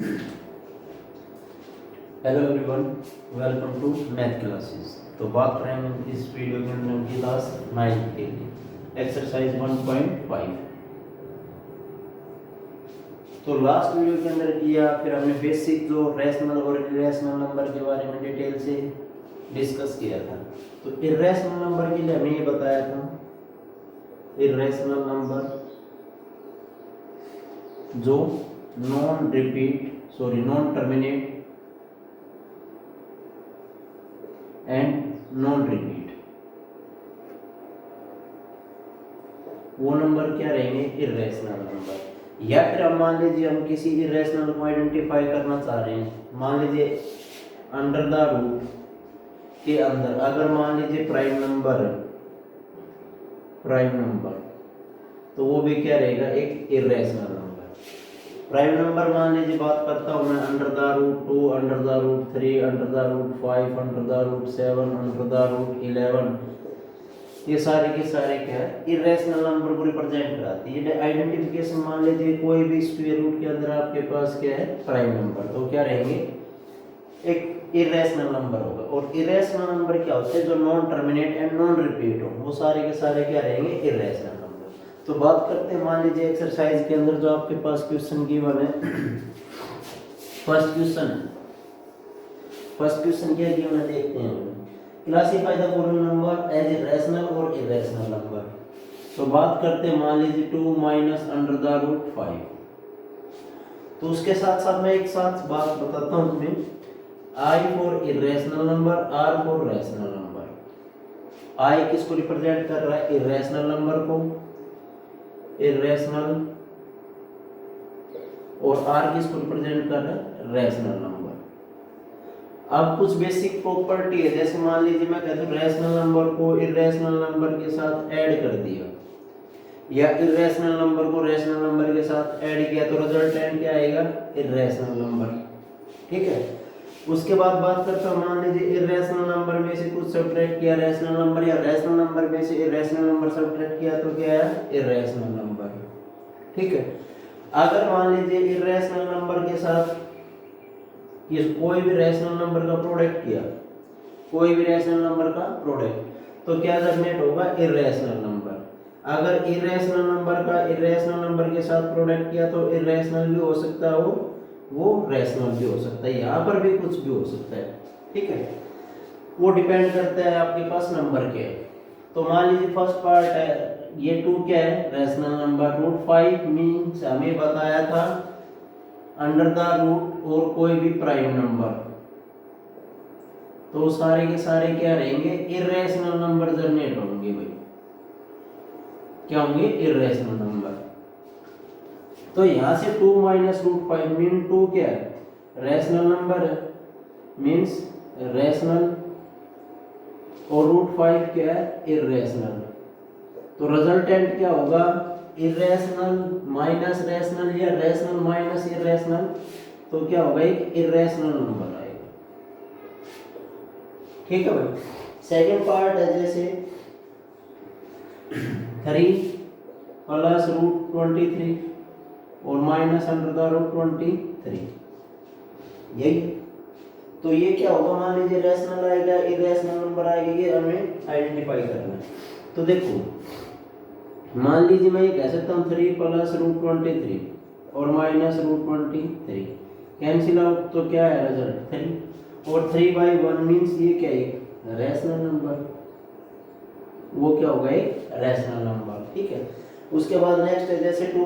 Hello everyone, welcome to math classes. तो बात करेंगे इस वीडियो के अंदर क्लास 9 के लिए एक्सरसाइज 1.5। तो लास्ट वीडियो के अंदर किया, फिर हमने बेसिक जो रैशनल और इरेशनल नंबर के बारे में डिटेल से डिस्कस किया था। तो इरेशनल नंबर के लिए हमने ये बताया था, इरेशनल नंबर जो non terminate and non repeat, वो नंबर क्या रहेंगे? Irrational number. या फिर अब मान लीजिए हम किसी इरेशनल को आइडेंटिफाई करना चाह रहे हैं, मान लीजिए अंडर द रूट के अंदर अगर मान लीजिए प्राइम नंबर तो वो भी क्या रहेगा? एक इरेशनल नंबर। प्राइम नंबर मान लीजिए बात करता हूँ मैं under the root 2, under the root 3, under the root 5, under the root 7, under the root 11, ये सारे के सारे क्या है? इरेशनल नंबर को रिप्रेजेंट कराती है। आइडेंटिफिकेशन मान लीजिए कोई भी स्क्वायर रूट के अंदर आपके पास क्या है? प्राइम नंबर, तो क्या रहेंगे? एक इरेशनल नंबर होगा। और इरेशनल नंबर क्या होते हैं? जो non terminate and non repeat हो, वो सारे के सारे क्या रहेंगे? Irrational number. तो बात करते हैं, मान लीजिए एक्सरसाइज के अंदर जो आपके पास क्वेश्चन गिवन है, फर्स्ट क्वेश्चन क्या गिवन है देखते हैं। Classify the following number as rational और इरेशनल नंबर। तो बात करते हैं, मान लीजिए 2 माइनस अंडर द रूट 5। तो उसके साथ साथ मैं एक साथ बात बताता हूं तुम्हें, I for irrational number, R for rational number. I किसको रिप्रेजेंट कर रहा है? इरेशनल नंबर को, इरेशनल, और आर किसको रिप्रेजेंट कर रहा है? Rational number. अब कुछ बेसिक प्रॉपर्टी है, जैसे मान लीजिए मैं कहता हूं रैशनल नंबर को इरेशनल नंबर के साथ ऐड कर दिया, या इरेशनल नंबर को रैशनल नंबर के साथ ऐड किया, तो रिजल्टेंट क्या आएगा? Irrational number. ठीक है। उसके बाद बात करता हूं, मान लीजिए इरेशनल नंबर में से कुछ सब्ट्रैक्ट किया रैशनल नंबर, या रैशनल नंबर में से इरेशनल नंबर सब्ट्रैक्ट किया, तो क्या है? Irrational number. ठीक है। अगर मान लीजिए इरेशनल नंबर के साथ ये कोई भी रैशनल नंबर का प्रोडक्ट किया, कोई भी रैशनल नंबर का प्रोडक्ट, तो क्या जनरेट होगा? Irrational number. अगर इरेशनल नंबर का इरेशनल नंबर के साथ प्रोडक्ट किया, तो इरेशनल भी हो सकता है, वो रैशनल भी हो सकता है, यहाँ पर भी कुछ भी हो सकता है। ठीक है। वो डिपेंड करता है आपके पास नंबर के। तो मान लीजिए फर्स्ट पार्ट है, ये 2 क्या है? Rational number. रूट 5 मीन्स हमें बताया था अंडर द रूट और कोई भी प्राइम नंबर, तो सारे के सारे क्या रहेंगे? इरेशनल नंबर जनरेट होंगे भाई। क्या होंगे? Irrational number. तो यहां से 2 माइनस रूट 5 मीन 2 क्या है? रैशनल नंबर है, मीन्स रैशनल, और रूट 5 क्या है? इरेशनल। तो रिजल्टेंट क्या होगा? इरेशनल माइनस रैशनल, या रैशनल माइनस इरेशनल, तो क्या होगा? एक इरेशनल नंबर आएगा। ठीक है भाई। सेकंड पार्ट है, जैसे 3 प्लस रूट 23 और माइनस अंडर द रूट 23, यही। तो ये क्या होगा? मान लीजिए रैशनल आएगा, इरेशनल नंबर आएगा, ये हमें आइडेंटिफाई करना है। तो देखो, मान लीजिए मैं ये कह सकता हूँ 3 प्लस रूट 23 और माइनस रूट 23, कैंसिल आउट, तो क्या है रिजल्ट? 3। और 3/1 मीन्स ये क्या है? Rational number. वो क्या होगा? एक रैशनल नंबर। ठीक है। उसके बाद नेक्स्ट है, जैसे 2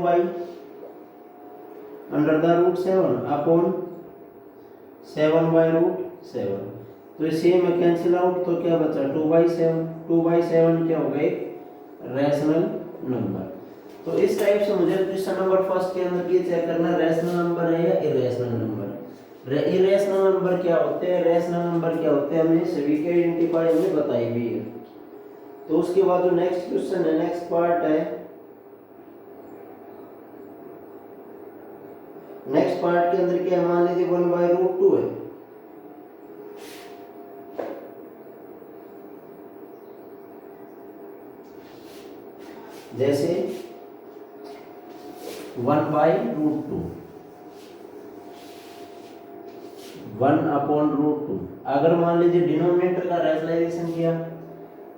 अंडर द रूट 7 अपॉन 7/√7, तो इसे में कैंसिल आउट, तो क्या बचा? 2/7। 2/7 क्या होगा? एक रैशनल नंबर। तो इस टाइप से मुझे क्वेश्चन नंबर फर्स्ट के अंदर ये चेक करना, रैशनल नंबर है या इरेशनल नंबर। इरेशनल नंबर क्या होते हैं, रैशनल नंबर क्या होते हैं, हमने सभी के आइडेंटिफाई हमें बताई हुई है। तो उसके बाद जो नेक्स्ट क्वेश्चन है, नेक्स्ट पार्ट है, नेक्स्ट पार्ट के अंदर क्या है? मान लीजिए 1/√2 है, जैसे 1/√2 1/√2। अगर मान लीजिए डिनोमिनेटर का रैशनलाइजेशन किया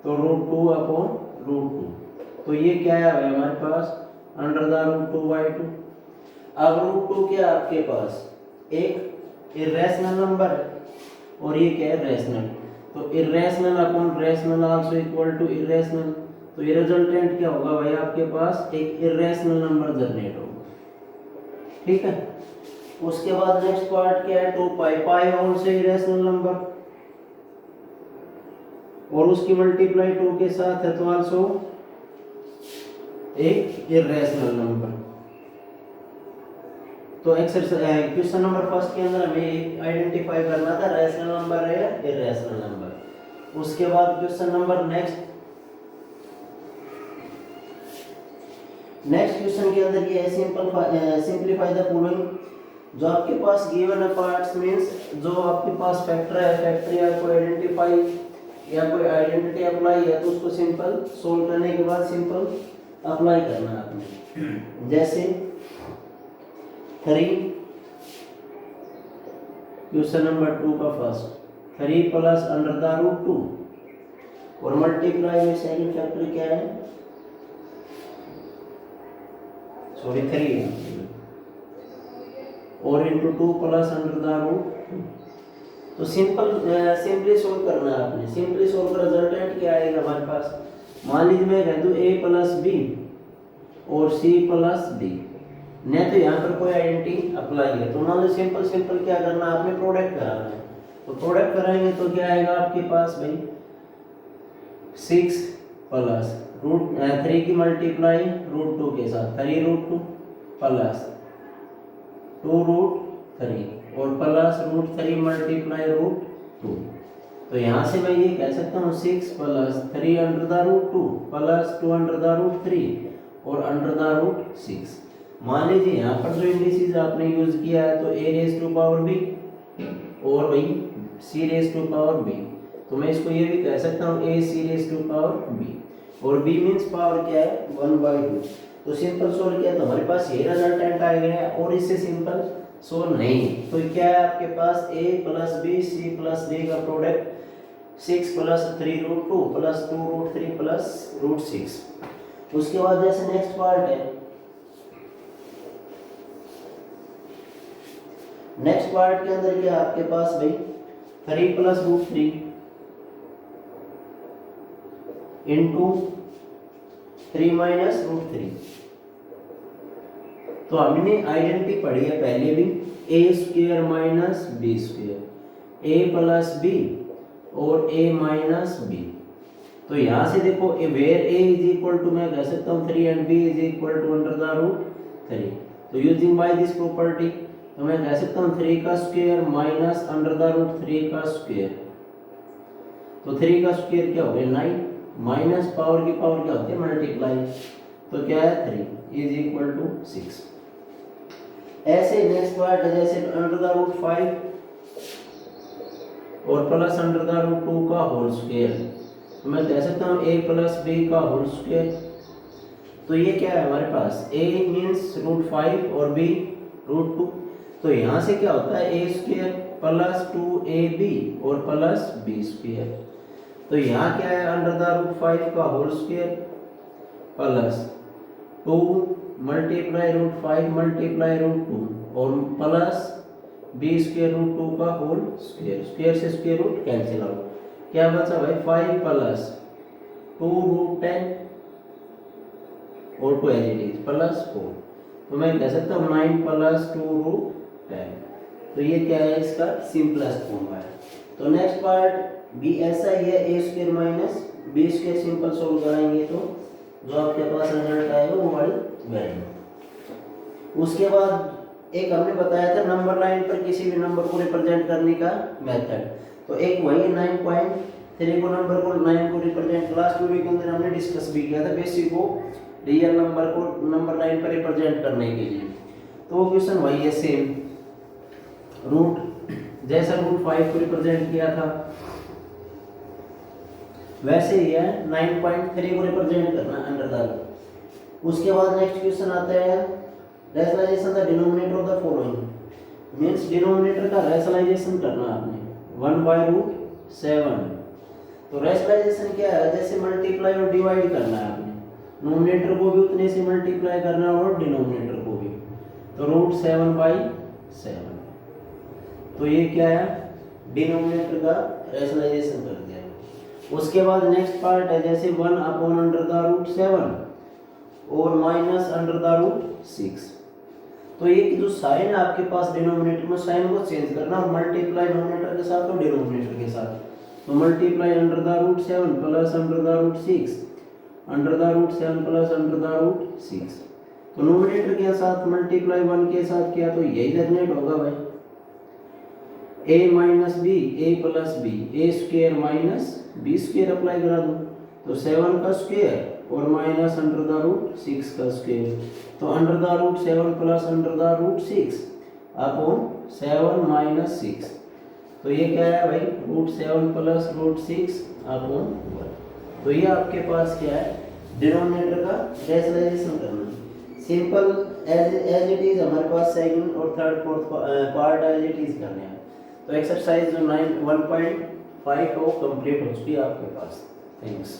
तो √2/√2, तो ये क्या है भाई हमारे पास √2/2। अब √2 क्या है आपके पास एक इरेशनल नंबर है और ये क्या है रैशनल, तो irrational upon rational also equal to irrational, तो ये रिजल्टेंट क्या होगा भाई आपके पास एक इरेशनल नंबर जनरेट होगा, ठीक है। उसके बाद नेक्स्ट पार्ट क्या है 2π, पाई होल से इरेशनल नंबर और उसकी मल्टीप्लाई 2 के साथ है तो आल्सो एक इरेशनल नंबर। तो एक्सरसाइज क्वेश्चन नंबर फर्स्ट के अंदर हमें एक आइडेंटिफाई करना था रैशनल नंबर है या इरेशनल नंबर। उसके बाद क्वेश्चन नंबर नेक्स्ट क्वेश्चन के अंदर ये है सिंपलीफाई द फॉलोइंग। जो आपके पास गिवन है पार्ट्स मींस जो आपके पास फैक्टर है, फैक्टर या कोई आइडेंटिफाई या कोई आइडेंटिटी अप्लाई है तो उसको सिंपल सोल्व करने के बाद सिंपल अप्लाई करना है आपने। जैसे 3 क्वेश्चन नंबर 2 का फर्स्ट 3 प्लस √2 और मल्टीप्लाई में सेकंड फैक्टर क्या है, सॉरी 3 और इंटू 2 प्लस √2। तो सिंपली सोल्व करना है आपने। सिंपली सोल्व का रिजल्टेंट क्या आएगा हमारे पास, मान लीजिए मैं कह दूं a प्लस बी और c प्लस डी, नहीं तो यहाँ पर कोई आइडेंटिटी अप्लाई है तो मान लो सिंपल क्या करना है आपने प्रोडक्ट कराना है। तो प्रोडक्ट कराएंगे तो क्या आएगा आपके पास भाई 6 प्लस √3 की मल्टीप्लाई √2 के साथ 3√2 प्लस 2√3 और प्लस √3 मल्टीप्लाई √2। तो यहाँ से मैं ये कह सकता हूँ 6 प्लस 3√2 प्लस 2√3 और √6। मान लीजिए यहाँ पर जो इंडिसेस आपने यूज किया है तो a⁻b और भाई c⁻b, तो मैं इसको ये भी कह सकता हूँ ac⁻b और b मींस पावर क्या है 1/2। तो सिंपल सोल्व किया तो हमारे पास ये रिजल्टेंट आ गया है और इससे सिंपल सोल्व नहीं। तो क्या है आपके पास a plus b c plus d का प्रोडक्ट 6 प्लस 3√2 प्लस 2√3 प्लस √6। उसके बाद जैसे नेक्स्ट पार्ट है, नेक्स्ट पार्ट के अंदर क्या आपके पास भाई 3 प्लस √3 इंटू 3 माइनस √3। तो हमने आइडेंटिटी पढ़ी है पहले भी a² minus b², a plus b और a माइनस b। तो यहाँ से देखो where a is equal to मैं कह सकता हूँ 3 and b is equal to √3। तो यूजिंग बाय दिस प्रॉपर्टी तो मैं कह सकता हूँ 3 का स्क्वायर माइनस √3 का स्क्वायर, तो 3 का स्क्वायर क्या हो गया 9 माइनस पावर की पावर क्या होती है मल्टीप्लाई, तो क्या है 3 इज इक्वल टू 6। ऐसे नेक्स्ट पार्ट है जैसे √5 और प्लस √2 का होल स्क्वायर, तो मैं कह सकता हूँ a प्लस b का होल स्क्वायर। तो ये क्या है हमारे पास a मींस √5 और b √2। तो यहाँ से क्या होता है a² प्लस 2ab और प्लस b²। तो यहाँ क्या है √5 का whole square plus 2 multiply √5 multiply √2 और प्लस b² √2 का होल स्क्वायर, स्क्वायर से स्क्वायर रूट कैंसिल आउट, क्या बचा भाई 5 प्लस 2√10 और 2 एज इट इज प्लस 4। तो मैं कह सकता हूँ 9 प्लस 2√10। तो ये क्या है इसका सिंपलेस्ट फॉर्म है। तो नेक्स्ट पार्ट भी ऐसा ही है a² minus b² simple solve कराएंगे तो जो आपके पास रिजल्ट आएगा वो वाली वैल्यू। उसके बाद एक हमने बताया था नंबर लाइन पर किसी भी नंबर को रिप्रेजेंट करने का मेथड, तो एक वही 9.3 को नंबर को 9 को रिप्रेजेंट लास्ट वीडियो के अंदर हमने डिस्कस भी किया था बेसिक को रियल नंबर को नंबर लाइन पर रिप्रेजेंट करने के लिए। तो वो क्वेश्चन वही है सेम जैसा √5 को रिप्रेजेंट किया था वैसे ही है 9.3 को रिप्रेजेंट करना √। उसके बाद नेक्स्ट क्वेश्चन आता है rationalisation the denominator of the following. Means denominator का रैशनलाइजेशन करना आपने 1/√7। तो रैशनलाइजेशन क्या है, जैसे मल्टीप्लाई और डिवाइड करना है आपने, नोमिनेटर को भी उतने से मल्टीप्लाई करना है और डिनोमिनेटर को भी। तो √7/7, तो ये क्या है, डिनोमिनेटर का रैशनलाइजेशन कर दिया। उसके बाद नेक्स्ट पार्ट है जैसे 1/√7 और -√6। तो ये जो साइन आपके पास डिनोमिनेटर में, साइन को चेंज करना और मल्टीप्लाई नोमिनेटर के साथ और डिनोमिनेटर के साथ। तो मल्टीप्लाई √7 प्लस √6, √7 प्लस √6। तो नोमिनेटर के साथ मल्टीप्लाई 1 के साथ किया तो यही डेफिनेट होगा भाई, a minus b a plus b, a square minus b square apply करा दो, तो 7 का स्क्वायर और माइनस √6 का स्क्वायर। तो √7 प्लस √6 अपॉन 7 - 6। तो ये क्या है भाई, √7 प्लस √6 अपॉन 1। तो ये आपके पास क्या है, डिनोमिनेटर का रैशनलाइजेशन करना। सिंपल एज इट इज हमारे पास सेकंड और third fourth part as it is करने हैं। तो एक्सरसाइज जो 1.5 कंप्लीट हो चुकी है आपके पास। थैंक्स।